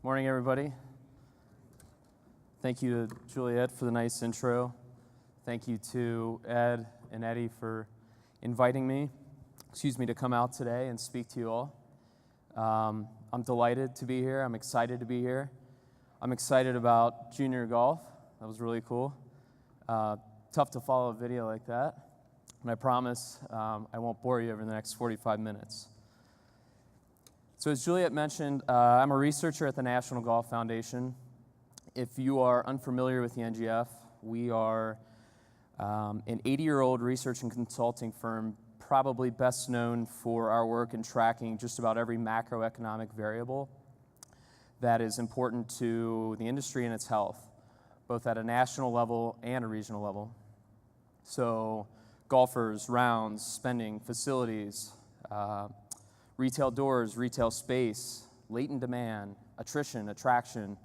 Morning, everybody. Thank you to Juliet for the nice intro. Thank you to Ed and Eddie for inviting me, to come out today and speak to you all. I'm delighted to be here. I'm excited to be here. I'm excited about junior golf. That was really cool. Tough to follow a video like that. And I promise I won't bore you over the next 45 minutes. So as Juliet mentioned, I'm a researcher at the National Golf Foundation. If you are unfamiliar with the NGF, we are an 80-year-old research and consulting firm, probably best known for our work in tracking just about every macroeconomic variable that is important to the industry and its health, both at a national level and a regional level. So golfers, rounds, spending, facilities, retail doors, retail space, latent demand, attrition, attraction,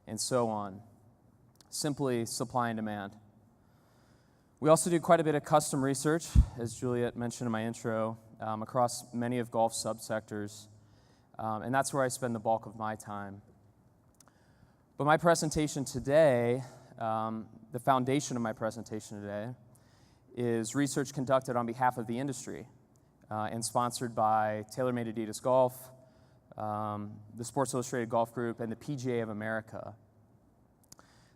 and so on. Simply supply and demand. We also do quite a bit of custom research, as Juliet mentioned in my intro, across many of golf's subsectors, and that's where I spend the bulk of my time. But my presentation today, the foundation of my presentation today, is research conducted on behalf of the industry and sponsored by TaylorMade Adidas Golf, the Sports Illustrated Golf Group, and the PGA of America.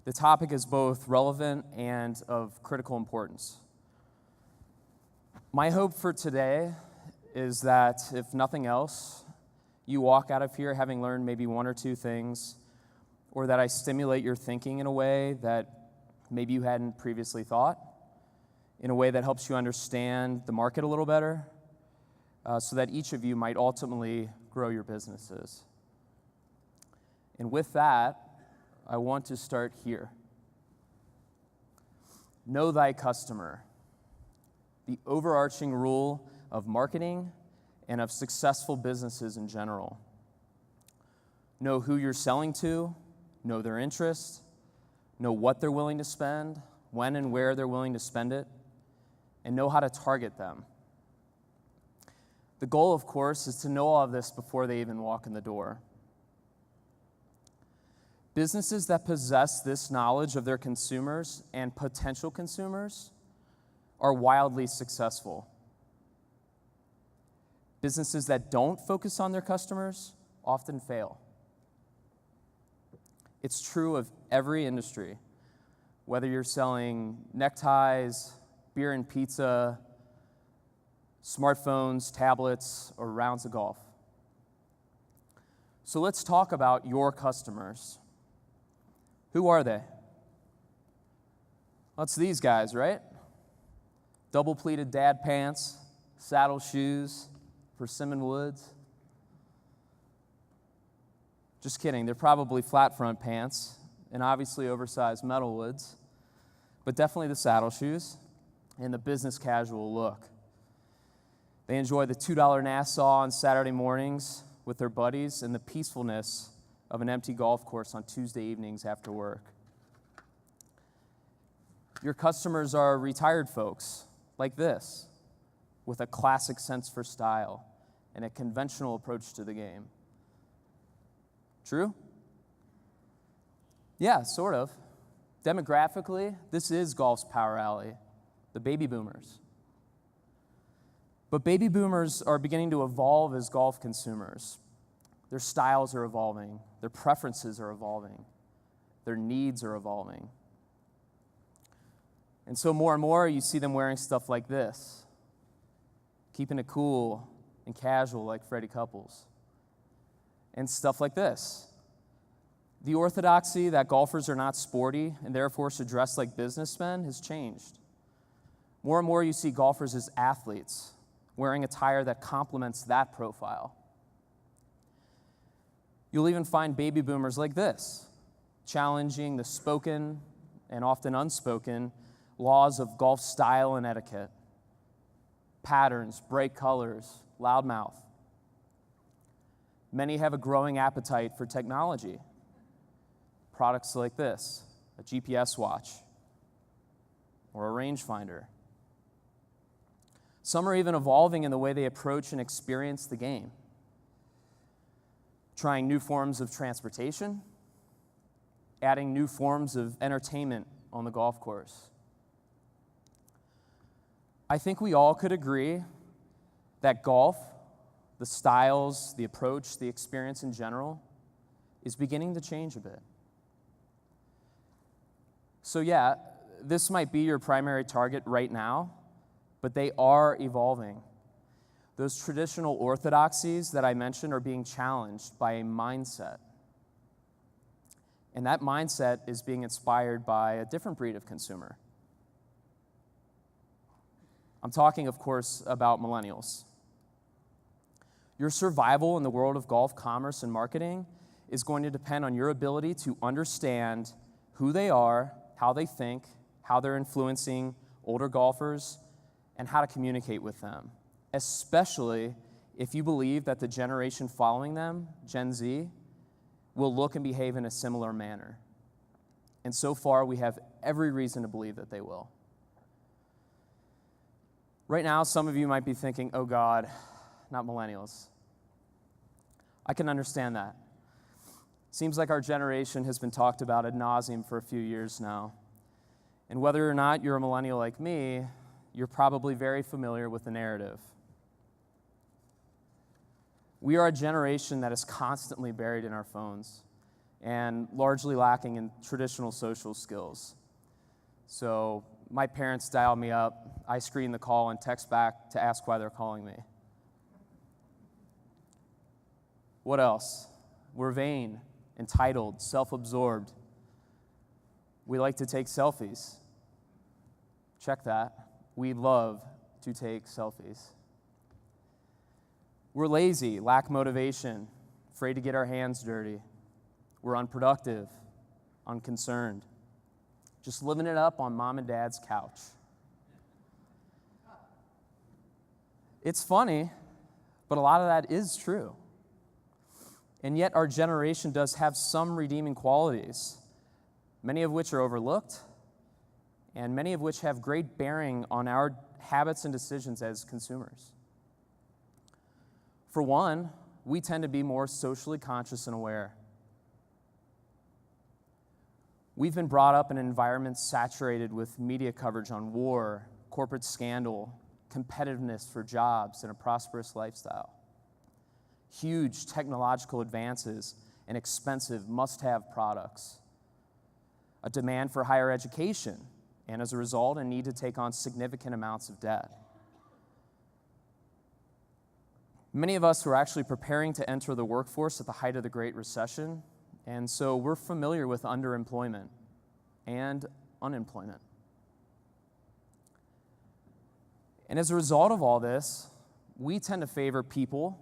The topic is both relevant and of critical importance. My hope for today is that, if nothing else, you walk out of here having learned maybe one or two things, or that I stimulate your thinking in a way that maybe you hadn't previously thought, in a way that helps you understand the market a little better, so that each of you might ultimately grow your businesses. And with that, I want to start here. Know thy customer, the overarching rule of marketing and of successful businesses in general. Know who you're selling to, know their interests, know what they're willing to spend, when and where they're willing to spend it, and know how to target them. The goal, of course, is to know all of this before they even walk in the door. Businesses that possess this knowledge of their consumers and potential consumers are wildly successful. Businesses that don't focus on their customers often fail. It's true of every industry, whether you're selling neckties, beer and pizza, smartphones, tablets, or rounds of golf. So let's talk about your customers. Who are they? Well, it's these guys, right? Double pleated dad pants, saddle shoes, persimmon woods. Just kidding, they're probably flat front pants and obviously oversized metal woods, but definitely the saddle shoes and the business casual look. They enjoy the $2 Nassau on Saturday mornings with their buddies and the peacefulness of an empty golf course on Tuesday evenings after work. Your customers are retired folks like this, with a classic sense for style and a conventional approach to the game. True? Yeah, sort of. Demographically, this is golf's power alley, the baby boomers. But baby boomers are beginning to evolve as golf consumers. Their styles are evolving, their preferences are evolving, their needs are evolving. And so more and more you see them wearing stuff like this, keeping it cool and casual like Freddie Couples, and stuff like this. The orthodoxy that golfers are not sporty and therefore should dress like businessmen has changed. More and more you see golfers as athletes, wearing attire that complements that profile. You'll even find baby boomers like this, challenging the spoken and often unspoken laws of golf style and etiquette. Patterns, bright colors, loudmouth. Many have a growing appetite for technology. Products like this, a GPS watch, or a rangefinder. Some are even evolving in the way they approach and experience the game. trying new forms of transportation, adding new forms of entertainment on the golf course. I think we all could agree that golf, the styles, the approach, the experience in general, is beginning to change a bit. So yeah, this might be your primary target right now, but they are evolving. Those traditional orthodoxies that I mentioned are being challenged by a mindset. And that mindset is being inspired by a different breed of consumer. I'm talking, of course, about millennials. Your survival in the world of golf commerce and marketing is going to depend on your ability to understand who they are, how they think, how they're influencing older golfers, and how to communicate with them, especially if you believe that the generation following them, Gen Z, will look and behave in a similar manner. And so far, we have every reason to believe that they will. Right now, some of you might be thinking, oh God, not millennials. I can understand that. Seems like our generation has been talked about ad nauseum for a few years now. And whether or not you're a millennial like me, you're probably very familiar with the narrative. We are a generation that is constantly buried in our phones and largely lacking in traditional social skills. So my parents dial me up, I screen the call and text back to ask why they're calling me. What else? We're vain, entitled, self-absorbed. We like to take selfies. Check that. We love to take selfies. We're lazy, lack motivation, afraid to get our hands dirty. We're unproductive, unconcerned, just living it up on mom and dad's couch. It's funny, but a lot of that is true. And yet our generation does have some redeeming qualities, many of which are overlooked, and many of which have great bearing on our habits and decisions as consumers. For one, we tend to be more socially conscious and aware. We've been brought up in an environment saturated with media coverage on war, corporate scandal, competitiveness for jobs, and a prosperous lifestyle. Huge technological advances and expensive must-have products. A demand for higher education, and as a result, a need to take on significant amounts of debt. Many of us were actually preparing to enter the workforce at the height of the Great Recession, and so we're familiar with underemployment and unemployment. And as a result of all this, we tend to favor people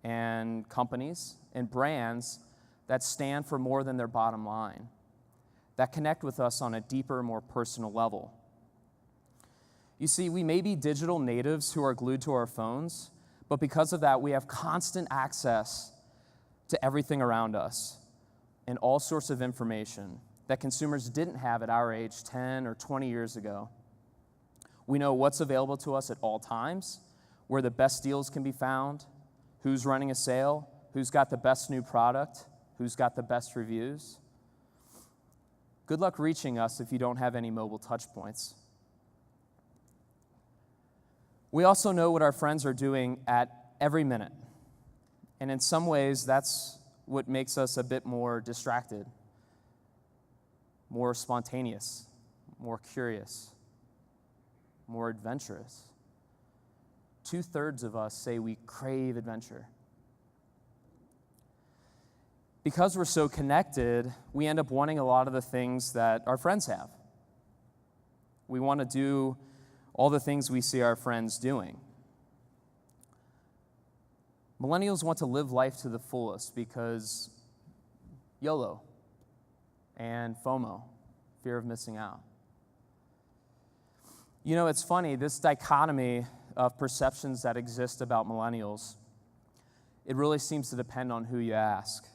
and companies and brands that stand for more than their bottom line, that connect with us on a deeper, more personal level. You see, we may be digital natives who are glued to our phones, but because of that, we have constant access to everything around us and all sorts of information that consumers didn't have at our age 10 or 20 years ago. We know what's available to us at all times, where the best deals can be found, who's running a sale, who's got the best new product, who's got the best reviews. Good luck reaching us if you don't have any mobile touch points. We also know what our friends are doing at every minute. And in some ways, that's what makes us a bit more distracted, more spontaneous, more curious, more adventurous. 2/3 of us say we crave adventure. Because we're so connected, we end up wanting a lot of the things that our friends have. We want to do all the things we see our friends doing. Millennials want to live life to the fullest because YOLO and FOMO, fear of missing out. You know, it's funny, this dichotomy of perceptions that exist about millennials, it really seems to depend on who you ask.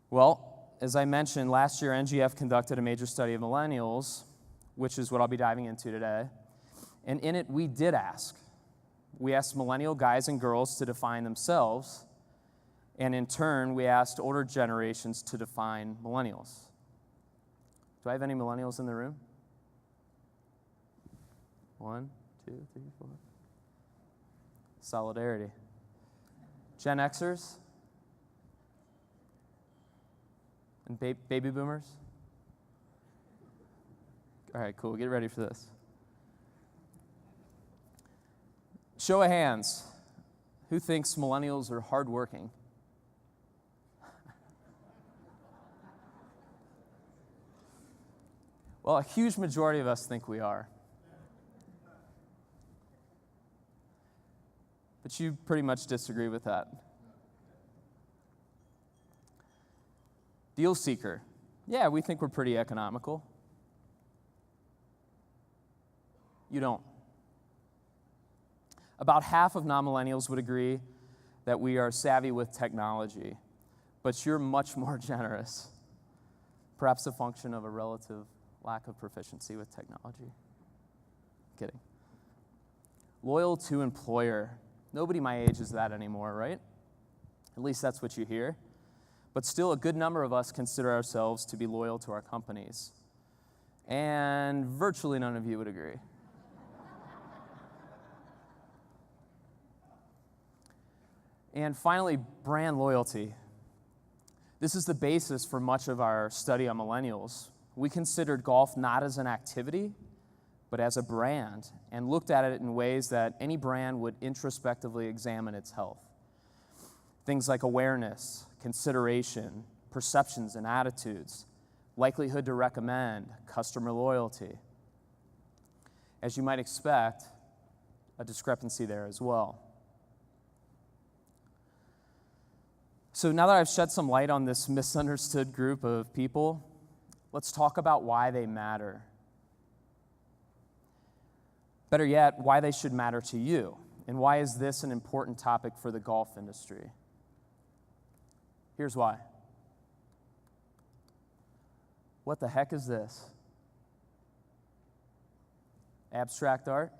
Well, as I mentioned, last year NGF conducted a major study of millennials, which is what I'll be diving into today. And in it, we did ask. We asked millennial guys and girls to define themselves, And in turn, we asked older generations to define millennials. Do I have any millennials in the room? 1, 2, 3, 4. Solidarity. Gen Xers? And baby boomers? All right, cool. Get ready for this. Show of hands. Who thinks millennials are hardworking? Well, a huge majority of us think we are. But you pretty much disagree with that. Deal seeker. Yeah, we think we're pretty economical. You don't. About half of non-millennials would agree that we are savvy with technology, but you're much more generous. Perhaps a function of a relative lack of proficiency with technology. Kidding. Loyal to employer. Nobody my age is that anymore, right? At least that's what you hear. But still, a good number of us consider ourselves to be loyal to our companies. And virtually none of you would agree. And finally, brand loyalty. This is the basis for much of our study on millennials. We considered golf not as an activity, but as a brand, and looked at it in ways that any brand would introspectively examine its health. Things like awareness, consideration, perceptions and attitudes, likelihood to recommend, customer loyalty. As you might expect, a discrepancy there as well. So now that I've shed some light on this misunderstood group of people, let's talk about why they matter. Better yet, why they should matter to you, and why is this an important topic for the golf industry? Here's why. What the heck is this? Abstract art?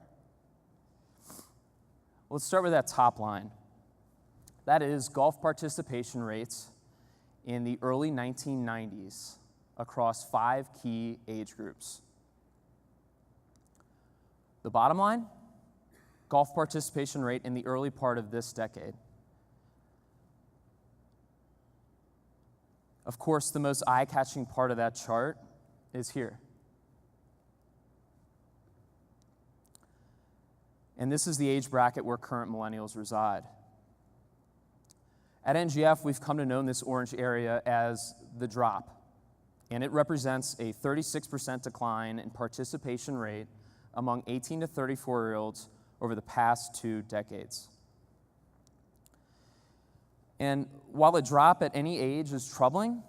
Let's start with that top line. That is golf participation rates in the early 1990s across 5 key age groups. The bottom line, golf participation rate in the early part of this decade. Of course, the most eye-catching part of that chart is here. And this is the age bracket where current millennials reside. At NGF, we've come to know this orange area as the drop, and it represents a 36% decline in participation rate among 18 to 34-year-olds over the past 2 decades. And while a drop at any age is troubling,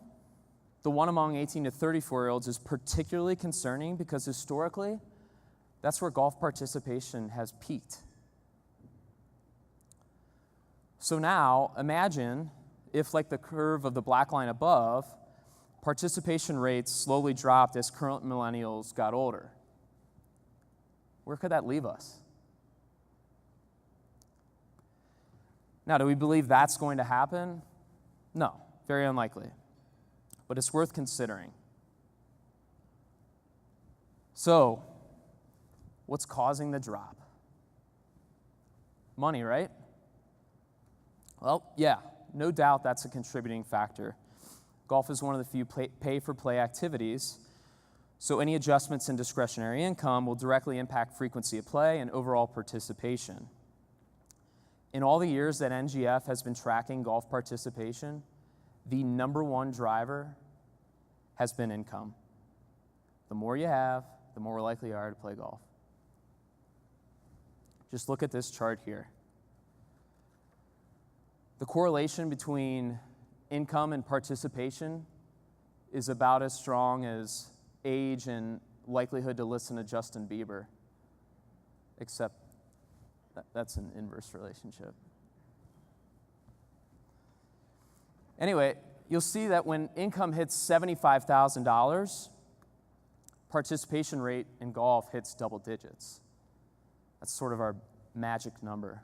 the one among 18 to 34-year-olds is particularly concerning because historically, that's where golf participation has peaked. So now, imagine if, like the curve of the black line above, participation rates slowly dropped as current millennials got older. Where could that leave us? Now, do we believe that's going to happen? No, very unlikely. But it's worth considering. So, what's causing the drop? Money, right? Well, yeah, no doubt that's a contributing factor. Golf is one of the few pay-for-play activities, so any adjustments in discretionary income will directly impact frequency of play and overall participation. In all the years that NGF has been tracking golf participation, the number one driver has been income. The more you have, the more likely you are to play golf. Just look at this chart here. The correlation between income and participation is about as strong as age and likelihood to listen to Justin Bieber, except that's an inverse relationship. Anyway, you'll see that when income hits $75,000, participation rate in golf hits double digits. That's sort of our magic number.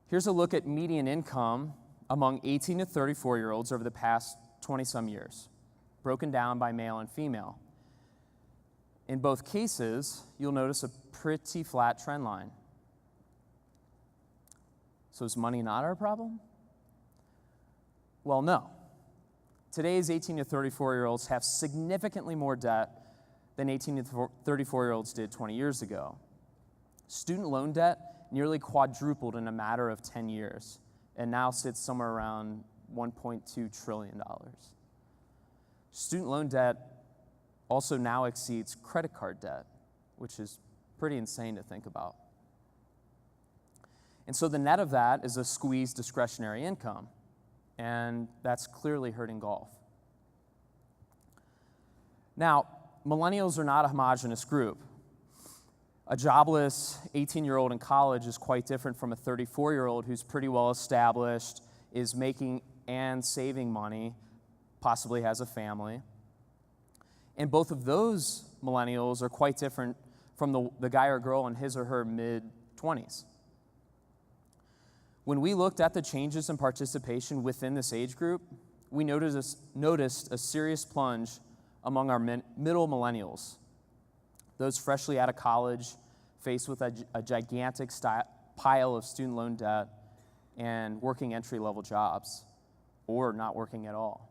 Here's a look at median income among 18 to 34-year-olds over the past 20-some years, broken down by male and female. In both cases, you'll notice a pretty flat trend line. So is money not our problem? Well, no. Today's 18 to 34-year-olds have significantly more debt than 18 to 34-year-olds did 20 years ago. Student loan debt nearly quadrupled in a matter of 10 years and now sits somewhere around $1.2 trillion. Student loan debt also now exceeds credit card debt, which is pretty insane to think about. And so the net of that is a squeezed discretionary income, and that's clearly hurting golf. Now, millennials are not a homogeneous group. A jobless 18-year-old in college is quite different from a 34-year-old who's pretty well established, is making and saving money, possibly has a family. And both of those millennials are quite different from the guy or girl in his or her mid-20s. When we looked at the changes in participation within this age group, we noticed a serious plunge among our middle millennials, those freshly out of college, faced with a gigantic pile of student loan debt and working entry-level jobs, or not working at all.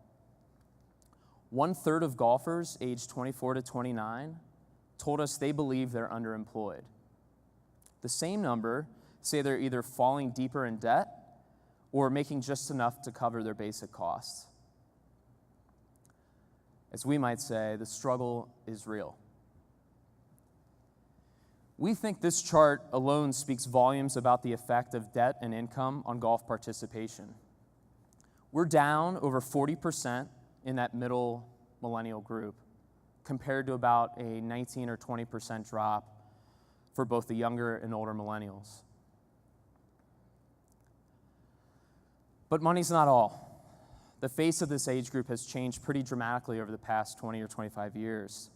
1/3 of golfers aged 24 to 29 told us they believe they're underemployed. The same number say they're either falling deeper in debt or making just enough to cover their basic costs. As we might say, the struggle is real. We think this chart alone speaks volumes about the effect of debt and income on golf participation. We're down over 40% in that middle millennial group, compared to about a 19 or 20% drop for both the younger and older millennials. But money's not all. The face of this age group has changed pretty dramatically over the past 20 or 25 years,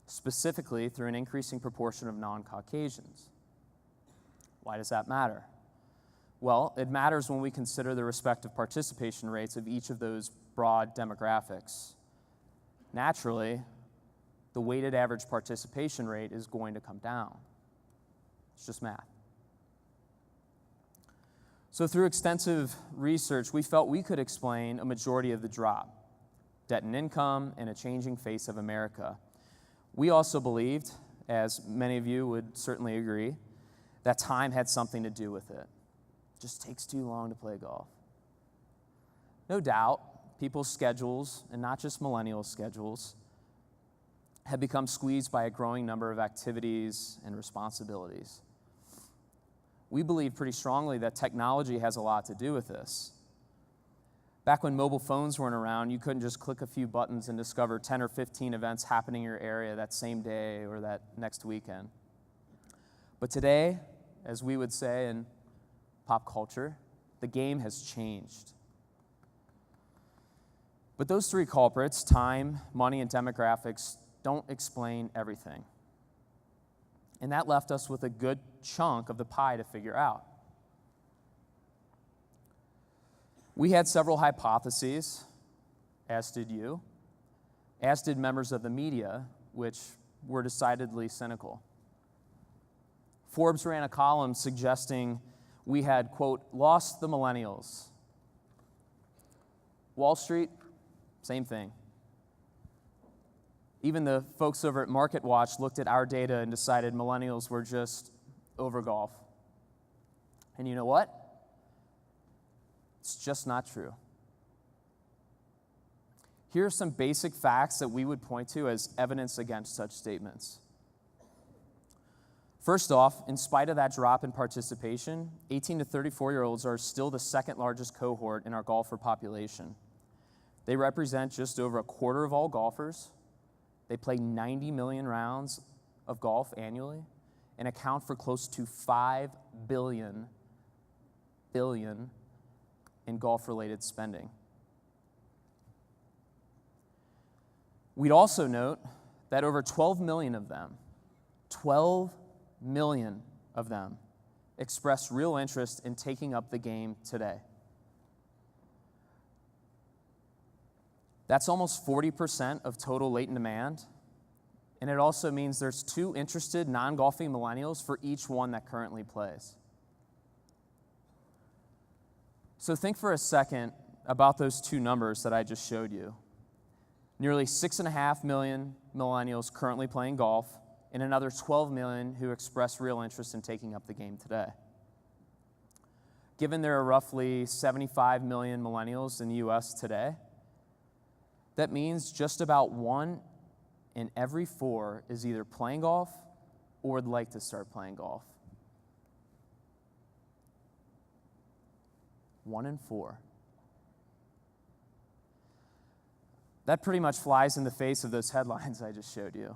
specifically through an increasing proportion of non-Caucasians. Why does that matter? Well, it matters when we consider the respective participation rates of each of those broad demographics. Naturally, the weighted average participation rate is going to come down. It's just math. So through extensive research, we felt we could explain a majority of the drop, debt and income, and a changing face of America. We also believed, as many of you would certainly agree, that time had something to do with it. It just takes too long to play golf. No doubt, people's schedules, and not just millennial schedules, have become squeezed by a growing number of activities and responsibilities. We believe pretty strongly that technology has a lot to do with this. Back when mobile phones weren't around, you couldn't just click a few buttons and discover 10 or 15 events happening in your area that same day or that next weekend. But today, as we would say in pop culture, the game has changed. But those three culprits, time, money, and demographics, don't explain everything. And that left us with a good chunk of the pie to figure out. We had several hypotheses, as did you, as did members of the media, which were decidedly cynical. Forbes ran a column suggesting we had, quote, lost the millennials. Wall Street, same thing. Even the folks over at MarketWatch looked at our data and decided millennials were just over golf. And you know what? It's just not true. Here are some basic facts that we would point to as evidence against such statements. First off, in spite of that drop in participation, 18 to 34-year-olds are still the second largest cohort in our golfer population. They represent just over a quarter of all golfers. They play 90 million rounds of golf annually and account for close to $5 billion in golf-related spending. We'd also note that over 12 million of them express real interest in taking up the game today. That's almost 40% of total latent demand, and it also means there's 2 interested non-golfing millennials for each one that currently plays. So think for a second about those 2 numbers that I just showed you. Nearly 6.5 million millennials currently playing golf, and another 12 million who express real interest in taking up the game today. Given there are roughly 75 million millennials in the US today, that means just about 1 in every 4 is either playing golf or would like to start playing golf. 1 in 4. That pretty much flies in the face of those headlines I just showed you.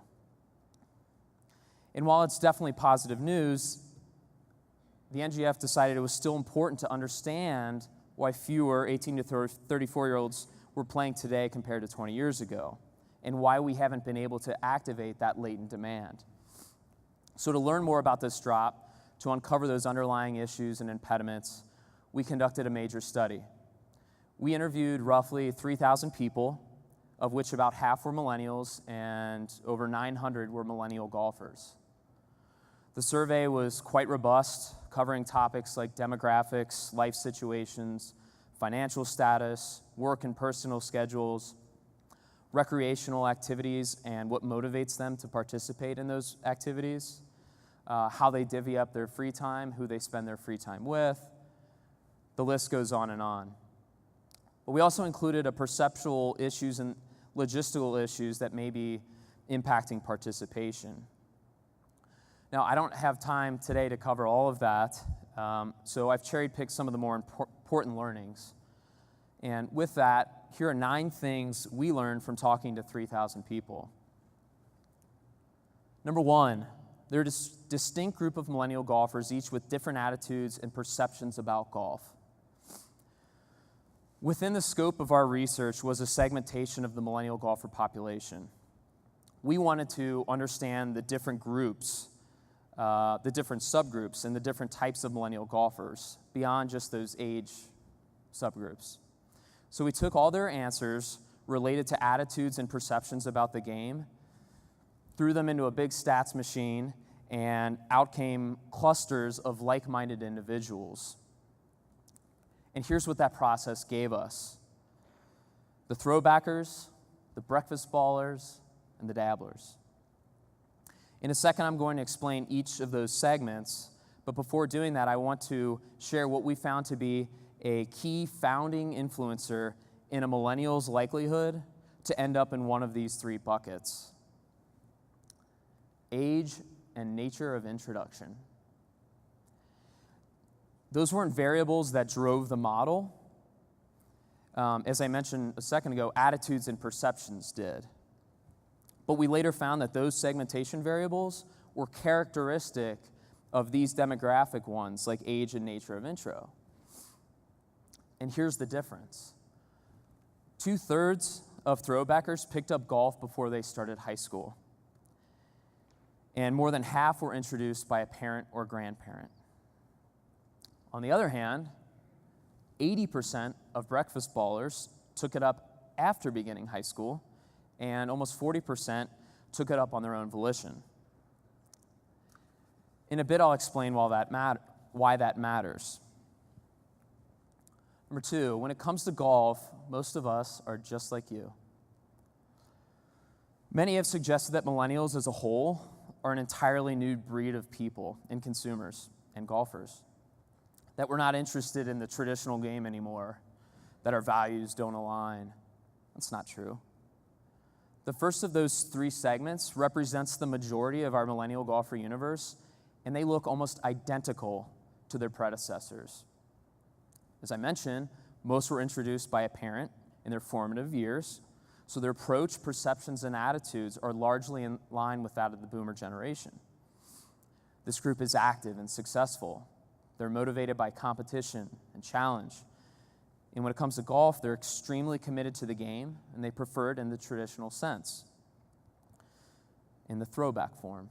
And while it's definitely positive news, the NGF decided it was still important to understand why fewer 18 to 34-year-olds were playing today compared to 20 years ago, and why we haven't been able to activate that latent demand. So to learn more about this drop, to uncover those underlying issues and impediments, we conducted a major study. We interviewed roughly 3,000 people, of which about half were millennials and over 900 were millennial golfers. The survey was quite robust, covering topics like demographics, life situations, financial status, work and personal schedules, recreational activities and what motivates them to participate in those activities, how they divvy up their free time, who they spend their free time with. The list goes on and on. But we also included a perceptual issues and logistical issues that may be impacting participation. Now, I don't have time today to cover all of that, so I've cherry-picked some of the more important learnings. And with that, here are 9 things we learned from talking to 3,000 people. Number 1, they're a distinct group of millennial golfers, each with different attitudes and perceptions about golf. Within the scope of our research was a segmentation of the millennial golfer population. We wanted to understand the different groups, the different subgroups, and the different types of millennial golfers beyond just those age subgroups. So we took all their answers related to attitudes and perceptions about the game, threw them into a big stats machine, and out came clusters of like-minded individuals. And here's what that process gave us: the throwbackers, the breakfast ballers, and the dabblers. In a second, I'm going to explain each of those segments, but before doing that, I want to share what we found to be a key founding influencer in a millennial's likelihood to end up in one of these 3 buckets: age and nature of introduction. Those weren't variables that drove the model. As I mentioned a second ago, attitudes and perceptions did. But we later found that those segmentation variables were characteristic of these demographic ones, like age and nature of intro. And here's the difference. 2/3 of throwbackers picked up golf before they started high school. And more than half were introduced by a parent or grandparent. On the other hand, 80% of breakfast ballers took it up after beginning high school, and almost 40% took it up on their own volition. In a bit, I'll explain why that matters. Number 2, when it comes to golf, most of us are just like you. Many have suggested that millennials as a whole are an entirely new breed of people and consumers and golfers, that we're not interested in the traditional game anymore, that our values don't align. That's not true. The first of those 3 segments represents the majority of our millennial golfer universe, and they look almost identical to their predecessors. As I mentioned, most were introduced by a parent in their formative years, so their approach, perceptions, and attitudes are largely in line with that of the boomer generation. This group is active and successful. They're motivated by competition and challenge. And when it comes to golf, they're extremely committed to the game, and they prefer it in the traditional sense, in the throwback form.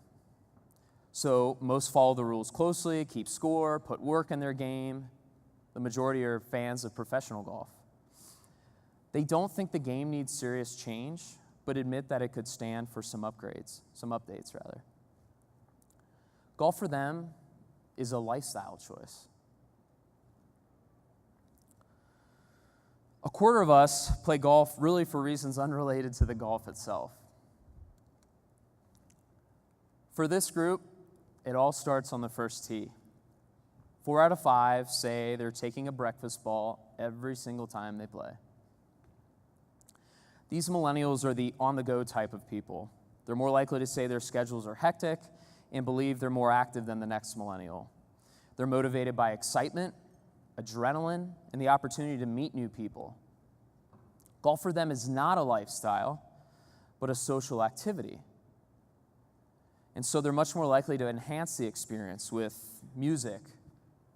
So most follow the rules closely, keep score, put work in their game. The majority are fans of professional golf. They don't think the game needs serious change, but admit that it could stand for some updates. Golf for them is a lifestyle choice. A quarter of us play golf really for reasons unrelated to the golf itself. For this group, it all starts on the first tee. 4 out of 5 say they're taking a breakfast ball every single time they play. These millennials are the on-the-go type of people. They're more likely to say their schedules are hectic and believe they're more active than the next millennial. They're motivated by excitement, adrenaline, and the opportunity to meet new people. Golf for them is not a lifestyle, but a social activity. And so they're much more likely to enhance the experience with music,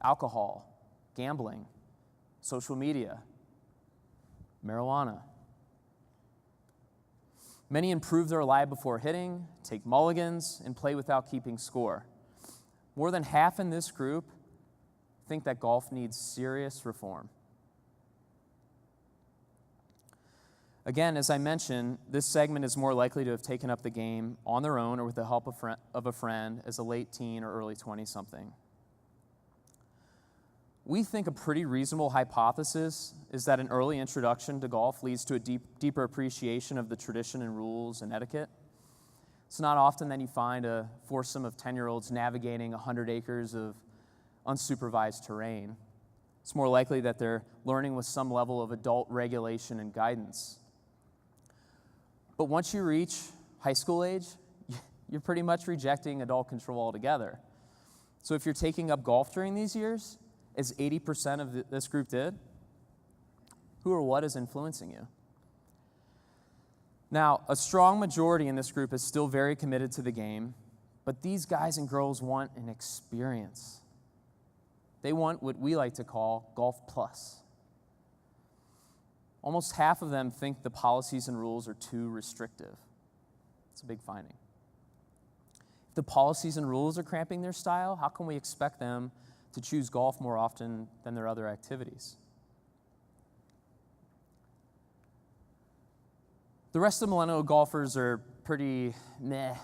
alcohol, gambling, social media, marijuana. Many improve their lie before hitting, take mulligans, and play without keeping score. More than half in this group think that golf needs serious reform. Again, as I mentioned, this segment is more likely to have taken up the game on their own or with the help of a friend as a late teen or early 20-something. We think a pretty reasonable hypothesis is that an early introduction to golf leads to a deeper appreciation of the tradition and rules and etiquette. It's not often that you find a foursome of 10-year-olds navigating 100 acres of unsupervised terrain. It's more likely that they're learning with some level of adult regulation and guidance. But once you reach high school age, you're pretty much rejecting adult control altogether. So if you're taking up golf during these years, as 80% of this group did, who or what is influencing you? Now, a strong majority in this group is still very committed to the game, but these guys and girls want an experience. They want what we like to call golf plus. Almost half of them think the policies and rules are too restrictive. It's a big finding. If the policies and rules are cramping their style, how can we expect them to choose golf more often than their other activities? The rest of the millennial golfers are pretty meh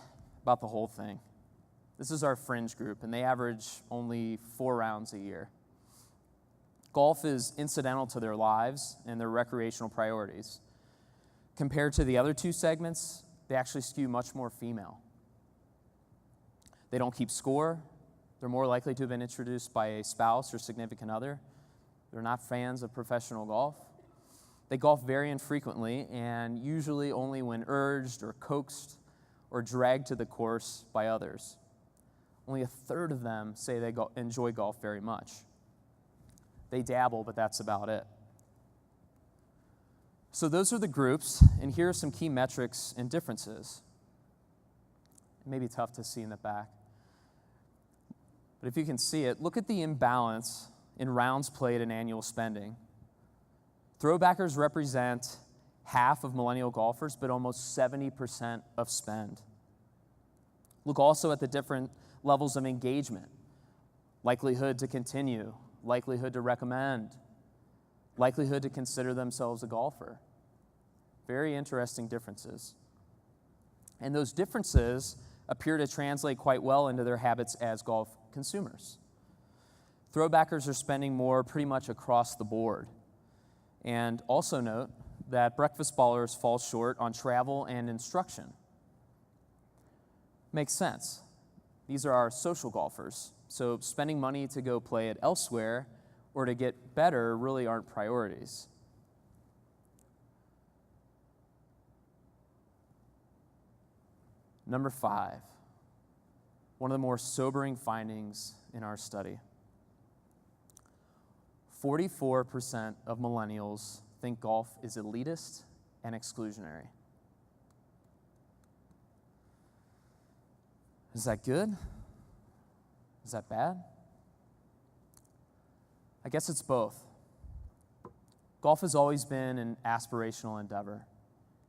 about the whole thing. This is our fringe group, and they average only 4 rounds a year. Golf is incidental to their lives and their recreational priorities. Compared to the other 2 segments, they actually skew much more female. They don't keep score. They're more likely to have been introduced by a spouse or significant other. They're not fans of professional golf. They golf very infrequently and usually only when urged or coaxed or dragged to the course by others. Only 1/3 of them say they enjoy golf very much. They dabble, but that's about it. So those are the groups, and here are some key metrics and differences. It may be tough to see in the back. But if you can see it, look at the imbalance in rounds played and annual spending. Throwbackers represent half of millennial golfers, but almost 70% of spend. Look also at the different levels of engagement: likelihood to continue, likelihood to recommend, likelihood to consider themselves a golfer. Very interesting differences. And those differences appear to translate quite well into their habits as golf consumers. Throwbackers are spending more pretty much across the board. And also note that breakfast ballers fall short on travel and instruction. Makes sense. These are our social golfers, so spending money to go play it elsewhere or to get better really aren't priorities. Number 5, one of the more sobering findings in our study. 44% of millennials think golf is elitist and exclusionary. Is that good? Is that bad? I guess it's both. Golf has always been an aspirational endeavor.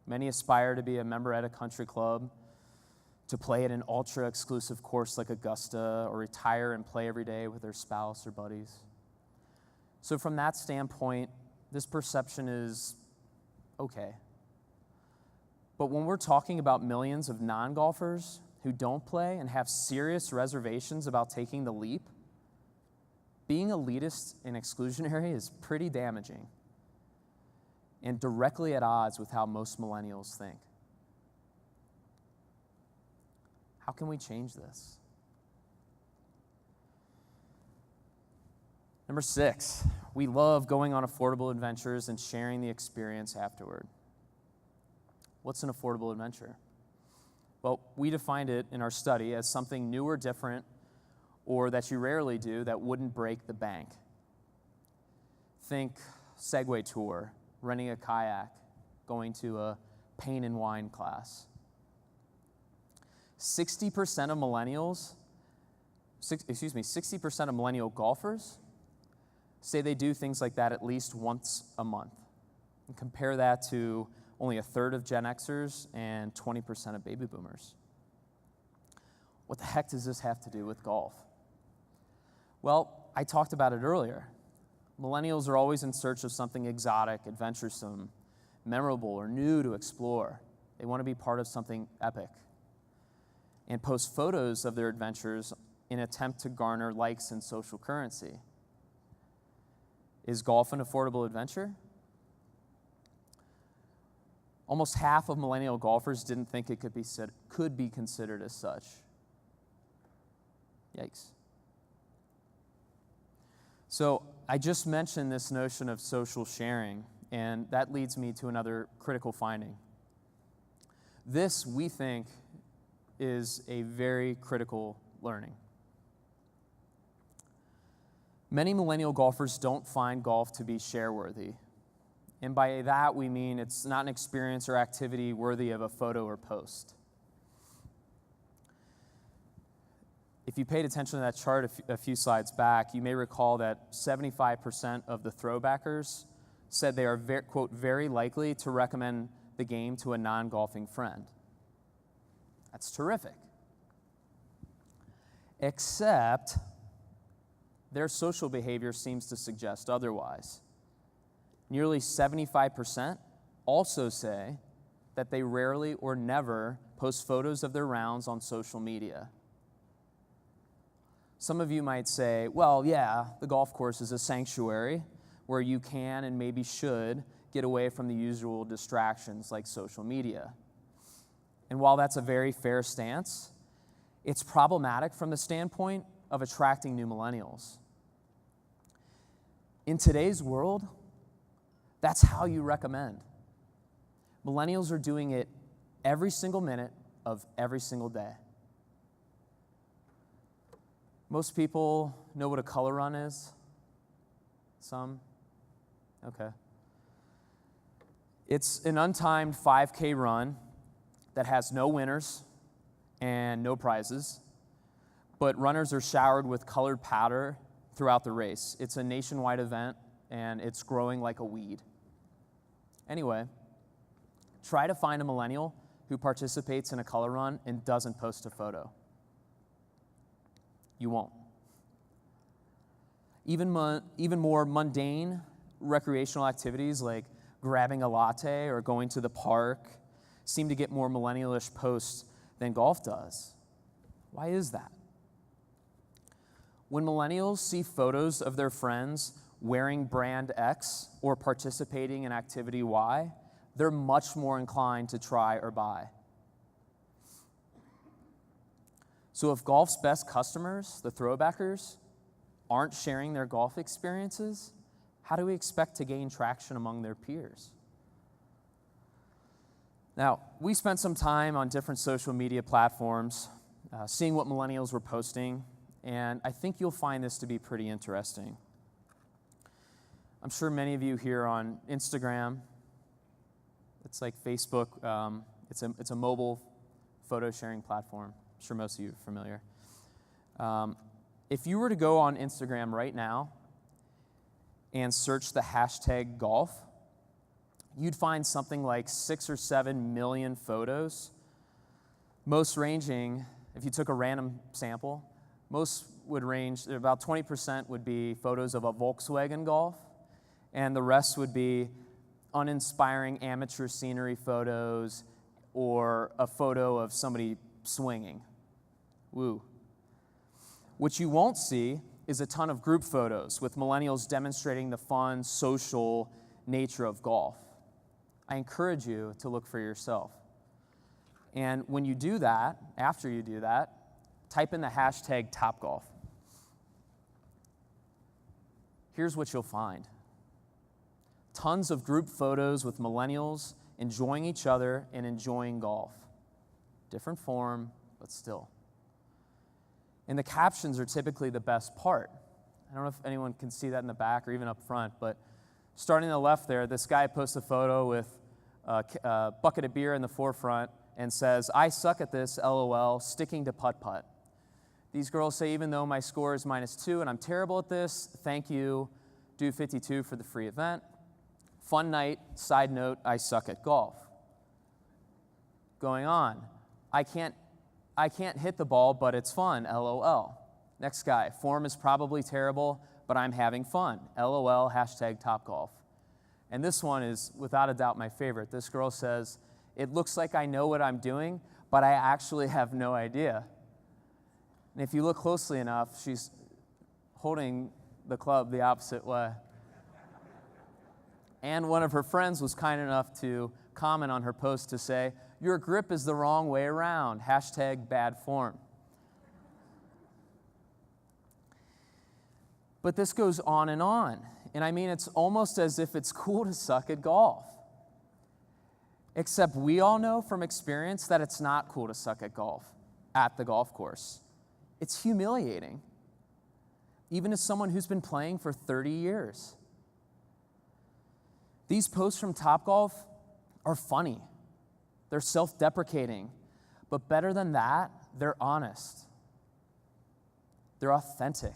Many aspire to be a member at a country club, to play at an ultra-exclusive course like Augusta, or retire and play every day with their spouse or buddies. So from that standpoint, this perception is okay. But when we're talking about millions of non-golfers who don't play and have serious reservations about taking the leap, being elitist and exclusionary is pretty damaging and directly at odds with how most millennials think. How can we change this? Number 6, we love going on affordable adventures and sharing the experience afterward. What's an affordable adventure? Well, we defined it in our study as something new or different, or that you rarely do, that wouldn't break the bank. Think Segway tour, renting a kayak, going to a paint and wine class. 60% of millennial golfers say they do things like that at least once a month. And compare that to only a third of Gen Xers and 20% of baby boomers. What the heck does this have to do with golf? Well, I talked about it earlier. Millennials are always in search of something exotic, adventuresome, memorable, or new to explore. They want to be part of something epic and post photos of their adventures in an attempt to garner likes and social currency. Is golf an affordable adventure? Almost half of millennial golfers didn't think it could be considered as such. Yikes. So I just mentioned this notion of social sharing, and that leads me to another critical finding. This, we think, is a very critical learning. Many millennial golfers don't find golf to be share-worthy. And by that, we mean it's not an experience or activity worthy of a photo or post. If you paid attention to that chart a few slides back, you may recall that 75% of the throwbackers said they are, quote, very likely to recommend the game to a non-golfing friend. That's terrific. Except their social behavior seems to suggest otherwise. Nearly 75% also say that they rarely or never post photos of their rounds on social media. Some of you might say, well, yeah, the golf course is a sanctuary where you can and maybe should get away from the usual distractions like social media. And while that's a very fair stance, it's problematic from the standpoint of attracting new millennials. In today's world, that's how you recommend. Millennials are doing it every single minute of every single day. Most people know what a color run is. Some? Okay. It's an untimed 5K run that has no winners and no prizes, but runners are showered with colored powder throughout the race. It's a nationwide event, and it's growing like a weed. Anyway, try to find a millennial who participates in a color run and doesn't post a photo. You won't. Even more mundane recreational activities like grabbing a latte or going to the park seem to get more millennial-ish posts than golf does. Why is that? When millennials see photos of their friends wearing brand X or participating in activity Y, they're much more inclined to try or buy. So if golf's best customers, the throwbackers, aren't sharing their golf experiences, how do we expect to gain traction among their peers? Now, we spent some time on different social media platforms, seeing what millennials were posting, and I think you'll find this to be pretty interesting. I'm sure many of you here on Instagram. It's like Facebook. It's a mobile photo sharing platform. I'm sure most of you are familiar. If you were to go on Instagram right now and search the hashtag golf, you'd find something like 6 or 7 million photos Most ranging, if you took a random sample, most would range, about 20% would be photos of a Volkswagen Golf, and the rest would be uninspiring amateur scenery photos or a photo of somebody swinging. Woo. What you won't see is a ton of group photos with millennials demonstrating the fun, social nature of golf. I encourage you to look for yourself. And when you do that, after you do that, type in the hashtag topgolf. Here's what you'll find. Tons of group photos with millennials enjoying each other and enjoying golf. Different form, but still. And the captions are typically the best part. I don't know if anyone can see that in the back or even up front, but starting on the left there, this guy posts a photo with a bucket of beer in the forefront and says, "I suck at this, LOL, sticking to putt-putt." These girls say, "Even though my score is -2 and I'm terrible at this, thank you, do 52 for the free event. Fun night, side note, I suck at golf." Going on, I can't hit the ball, but it's fun, LOL. Next guy, form is probably terrible, but I'm having fun, LOL, hashtag topgolf. And this one is without a doubt my favorite. This girl says, "It looks like I know what I'm doing, but I actually have no idea." And if you look closely enough, she's holding the club the opposite way. And one of her friends was kind enough to comment on her post to say, "Your grip is the wrong way around, hashtag bad form." But this goes on. And I mean, it's almost as if it's cool to suck at golf. Except we all know from experience that it's not cool to suck at golf at the golf course. It's humiliating, even as someone who's been playing for 30 years. These posts from Topgolf are funny. They're self-deprecating. But better than that, they're honest. They're authentic.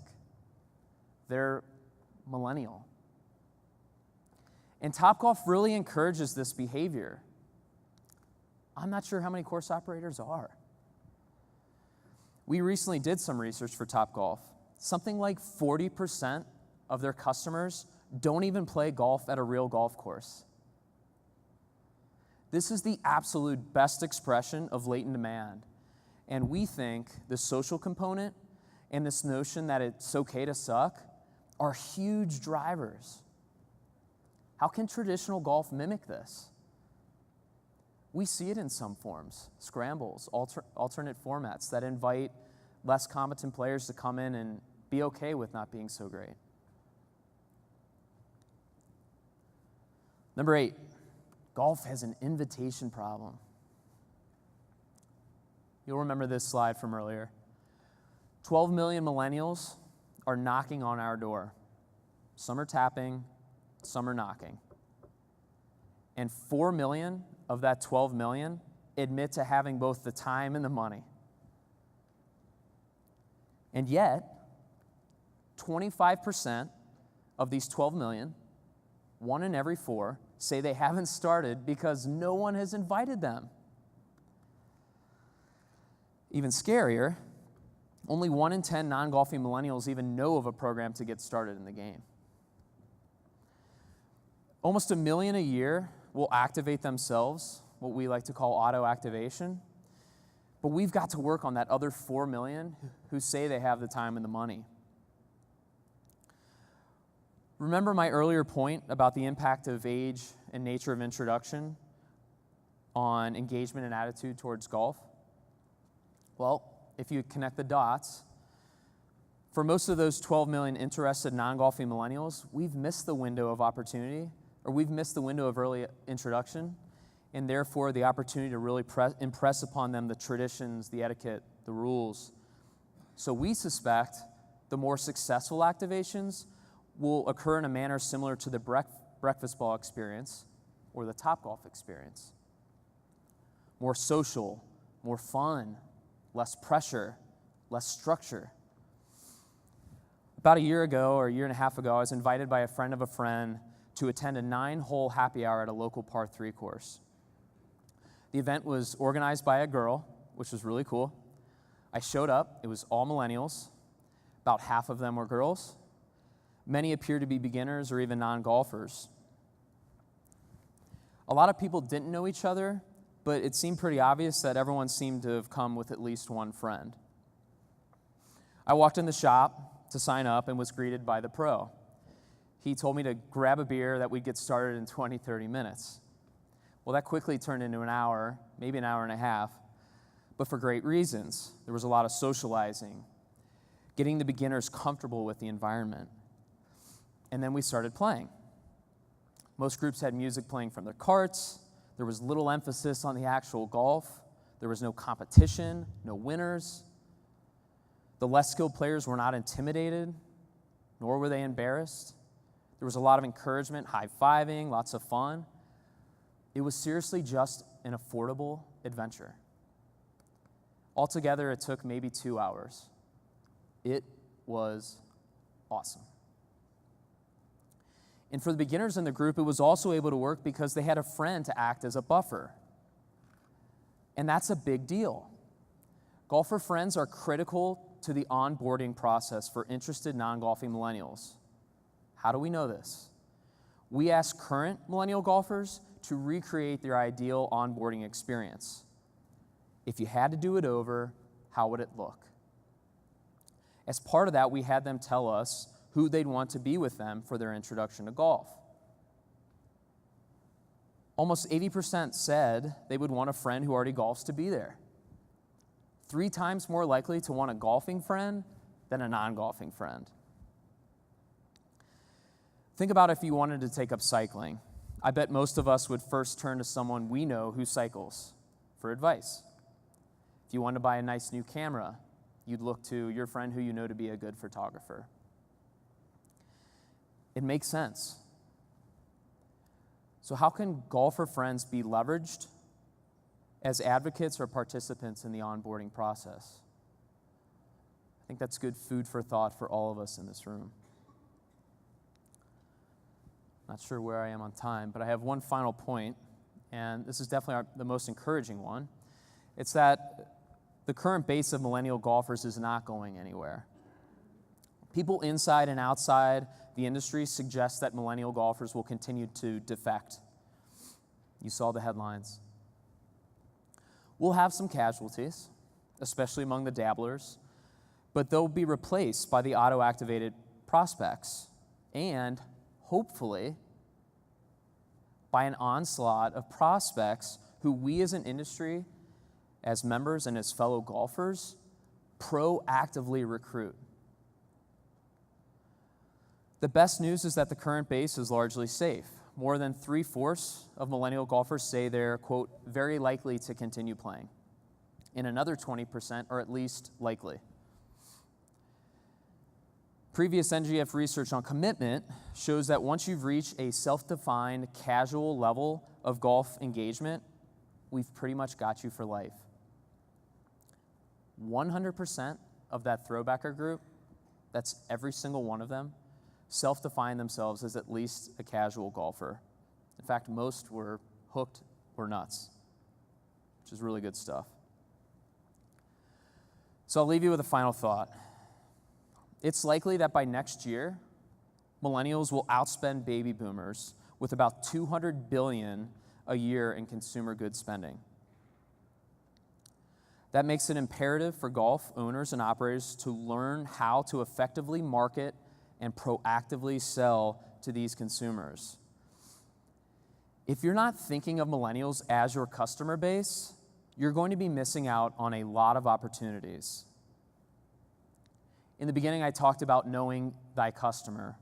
They're millennial. And Topgolf really encourages this behavior. I'm not sure how many course operators are. We recently did some research for Topgolf. Something like 40% of their customers don't even play golf at a real golf course. This is the absolute best expression of latent demand. And we think the social component and this notion that it's okay to suck are huge drivers. How can traditional golf mimic this? We see it in some forms, scrambles, alternate formats that invite less competent players to come in and be okay with not being so great. Number 8, golf has an invitation problem. You'll remember this slide from earlier. 12 million millennials are knocking on our door. Some are tapping, some are knocking. And 4 million of that 12 million admit to having both the time and the money. And yet, 25% of these 12 million, 1 in every 4, say they haven't started because no one has invited them. Even scarier, only 1 in 10 non-golfing millennials even know of a program to get started in the game. Almost 1 million a year will activate themselves, what we like to call auto-activation. But we've got to work on that other 4 million who say they have the time and the money. Remember my earlier point about the impact of age and nature of introduction on engagement and attitude towards golf? Well, if you connect the dots, for most of those 12 million interested non-golfing millennials, we've missed the window of opportunity, or we've missed the window of early introduction, and therefore the opportunity to really impress upon them the traditions, the etiquette, the rules. So we suspect the more successful activations will occur in a manner similar to the breakfast ball experience or the Topgolf experience. More social, more fun, less pressure, less structure. About a year ago or a year and a half ago, I was invited by a friend of a friend to attend a 9-hole happy hour at a local par 3 course. The event was organized by a girl, which was really cool. I showed up. It was all millennials. About half of them were girls. Many appeared to be beginners or even non-golfers. A lot of people didn't know each other, but it seemed pretty obvious that everyone seemed to have come with at least one friend. I walked in the shop to sign up and was greeted by the pro. He told me to grab a beer, that we'd get started in 20, 30 minutes. Well, that quickly turned into an hour, maybe an hour and a half, but for great reasons. There was a lot of socializing, getting the beginners comfortable with the environment. And then we started playing. Most groups had music playing from their carts. There was little emphasis on the actual golf. There was no competition, no winners. The less skilled players were not intimidated, nor were they embarrassed. There was a lot of encouragement, high-fiving, lots of fun. It was seriously just an affordable adventure. Altogether, it took maybe 2 hours. It was awesome. And for the beginners in the group, it was also able to work because they had a friend to act as a buffer. And that's a big deal. Golfer friends are critical to the onboarding process for interested non-golfing millennials. How do we know this? We ask current millennial golfers to recreate their ideal onboarding experience. If you had to do it over, how would it look? As part of that, we had them tell us who they'd want to be with them for their introduction to golf. Almost 80% said they would want a friend who already golfs to be there. 3 times more likely to want a golfing friend than a non-golfing friend. Think about if you wanted to take up cycling. I bet most of us would first turn to someone we know who cycles for advice. If you want to buy a nice new camera, you'd look to your friend who you know to be a good photographer. It makes sense. So how can golfer friends be leveraged as advocates or participants in the onboarding process? I think that's good food for thought for all of us in this room. Not sure where I am on time, but I have one final point, and this is definitely the most encouraging one. It's that the current base of millennial golfers is not going anywhere. People inside and outside the industry suggest that millennial golfers will continue to defect. You saw the headlines. We'll have some casualties, especially among the dabblers, but they'll be replaced by the auto-activated prospects and, hopefully, by an onslaught of prospects who we as an industry, as members and as fellow golfers, proactively recruit. The best news is that the current base is largely safe. More than 3/4 of millennial golfers say they're, quote, very likely to continue playing. And another 20% are at least likely. Previous NGF research on commitment shows that once you've reached a self-defined casual level of golf engagement, we've pretty much got you for life. 100% of that throwbacker group, that's every single one of them, self-define themselves as at least a casual golfer. In fact, most were hooked or nuts, which is really good stuff. So I'll leave you with a final thought. It's likely that by next year, millennials will outspend baby boomers with about $200 billion a year in consumer goods spending. That makes it imperative for golf owners and operators to learn how to effectively market and proactively sell to these consumers. If you're not thinking of millennials as your customer base, you're going to be missing out on a lot of opportunities. In the beginning, I talked about knowing thy customer,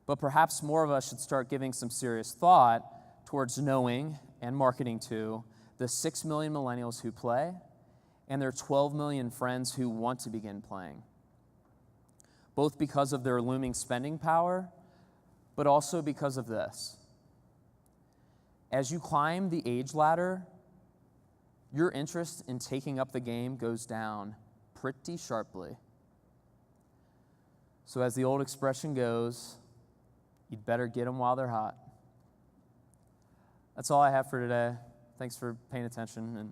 but perhaps more of us should start giving some serious thought towards knowing and marketing to the 6 million millennials who play and their 12 million friends who want to begin playing, both because of their looming spending power, but also because of this. As you climb the age ladder, your interest in taking up the game goes down pretty sharply. So as the old expression goes, you'd better get them while they're hot. That's all I have for today. Thanks for paying attention, and